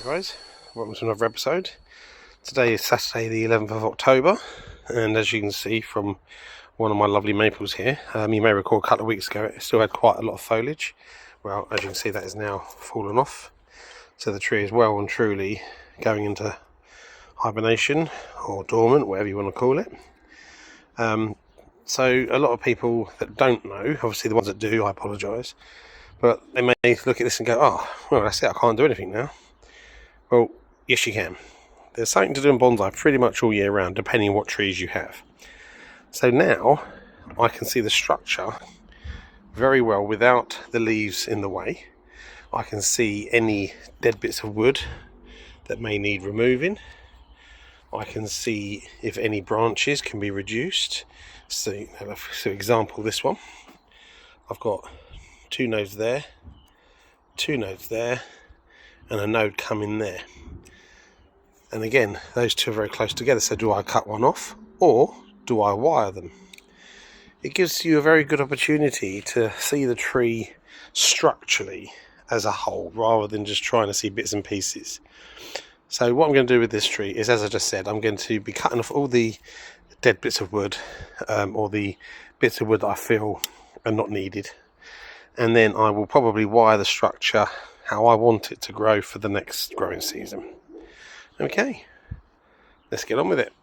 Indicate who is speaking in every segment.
Speaker 1: guys, welcome to another episode. Today is Saturday the 11th of October, and as you can see from one of my lovely maples here, you may recall a couple of weeks ago it still had quite a lot of foliage. Well, as you can see, that is now fallen off, so the tree is well and truly going into hibernation or dormant, whatever you want to call it. So a lot of people that don't know, obviously the ones that do, I apologise, but they may look at this and go, oh, well, that's it, I can't do anything now. Well, yes you can. There's something to do in bonsai pretty much all year round, depending on what trees you have. So now I can see the structure very well without the leaves in the way. I can see any dead bits of wood that may need removing. I can see if any branches can be reduced. So example, this one. I've got two nodes there, and a node coming there. And again, those two are very close together, so do I cut one off or do I wire them? It gives you a very good opportunity to see the tree structurally as a whole rather than just trying to see bits and pieces. So what I'm going to do with this tree is, as I just said, I'm going to be cutting off all the dead bits of wood, or the bits of wood that I feel are not needed, and then I will probably wire the structure how I want it to grow for the next growing season. Okay, let's get on with it.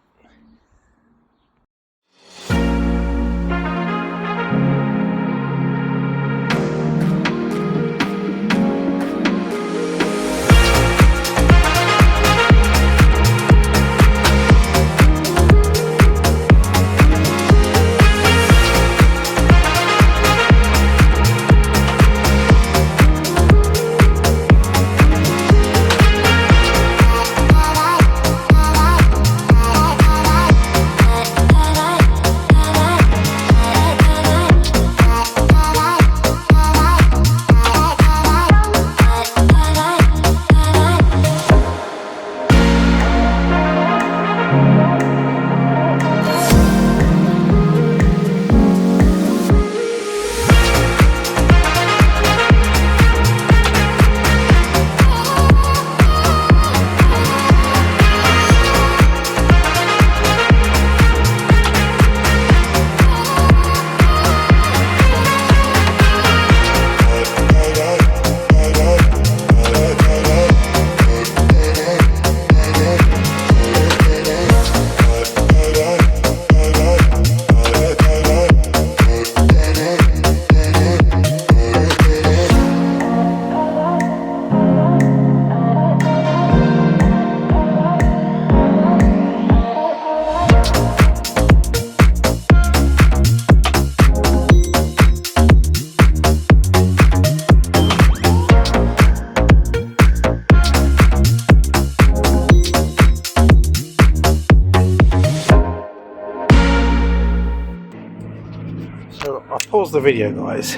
Speaker 1: So I've paused the video, guys,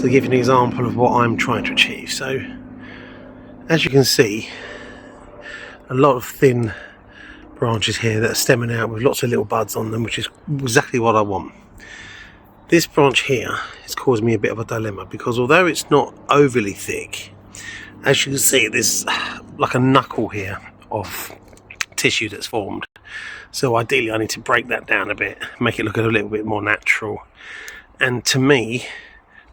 Speaker 1: to give you an example of what I'm trying to achieve. So as you can see, a lot of thin branches here that are stemming out with lots of little buds on them, which is exactly what I want. This branch here is causing me a bit of a dilemma, because although it's not overly thick, as you can see, there's like a knuckle here of tissue that's formed. So ideally I need to break that down a bit, make it look a little bit more natural. And to me,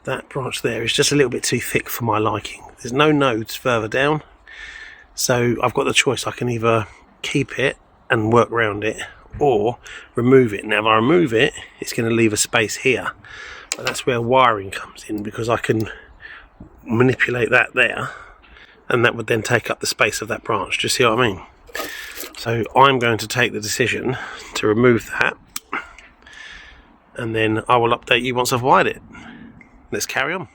Speaker 1: that branch there is just a little bit too thick for my liking. There's no nodes further down, so I've got the choice. I can either keep it and work around it, or remove it. Now if I remove it, it's going to leave a space here, but that's where wiring comes in, because I can manipulate that there, and that would then take up the space of that branch. Do you see what I mean? So I'm going to take the decision to remove that, and then I will update you once I've wired it. Let's carry on.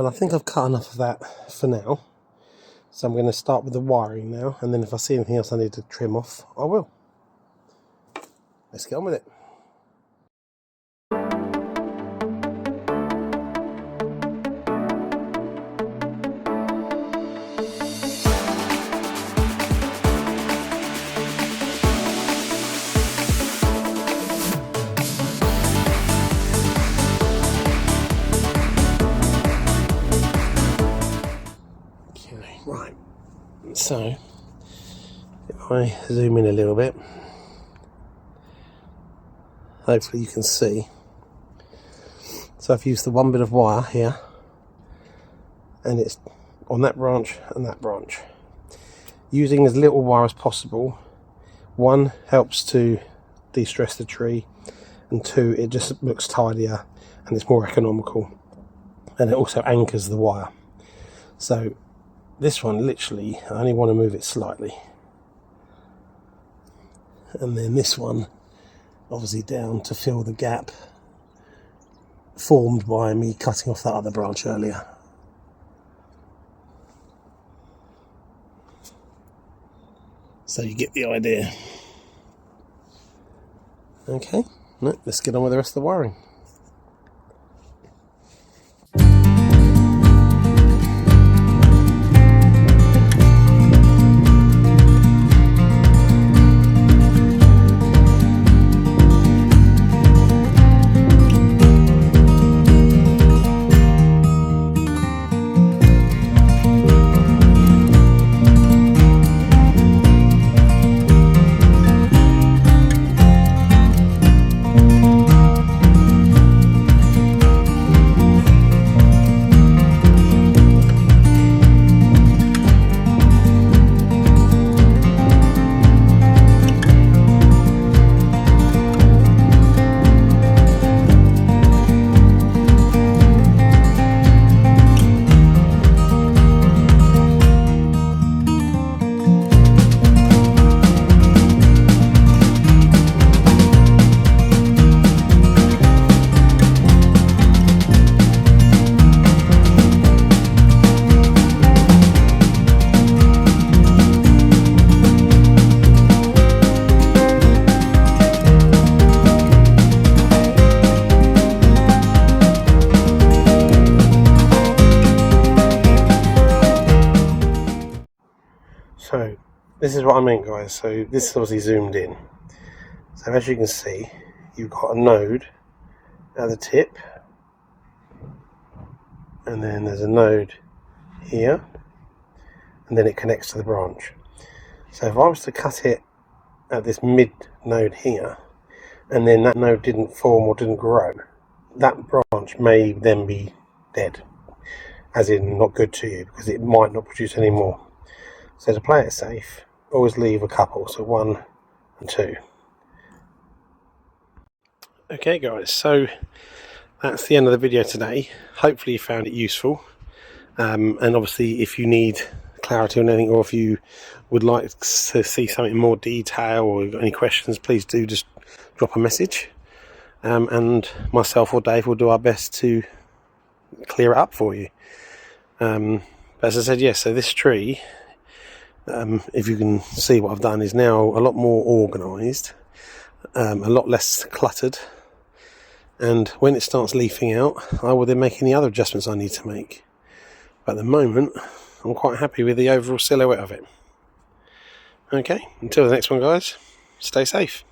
Speaker 1: And I think I've cut enough of that for now. So I'm going to start with the wiring now, and then if I see anything else I need to trim off, I will. Let's get on with it. Okay, right. So, if I zoom in a little bit, hopefully you can see. So I've used the one bit of wire here, and it's on that branch and that branch. Using as little wire as possible, one, helps to de-stress the tree, and two, it just looks tidier and it's more economical, and it also anchors the wire. So this one, literally, I only want to move it slightly, and then this one obviously down to fill the gap formed by me cutting off that other branch earlier. So you get the idea. Okay, let's get on with the rest of the wiring. So this is what I mean, guys. So this is obviously zoomed in. So as you can see, you've got a node at the tip, and then there's a node here, and then it connects to the branch. So if I was to cut it at this mid node here, and then that node didn't form or didn't grow, that branch may then be dead, as in not good to you, because it might not produce any more. So to play it safe, always leave a couple, so 1 and 2. Okay guys, so that's the end of the video today. Hopefully you found it useful, and obviously if you need clarity on anything, or if you would like to see something in more detail, or you've got any questions, please do just drop a message, and myself or Dave will do our best to clear it up for you. But as I said, yes, so this tree, if you can see what I've done, is now a lot more organised, a lot less cluttered, and when it starts leafing out, I will then make any other adjustments I need to make. But at the moment, I'm quite happy with the overall silhouette of it. Okay, until the next one guys, stay safe.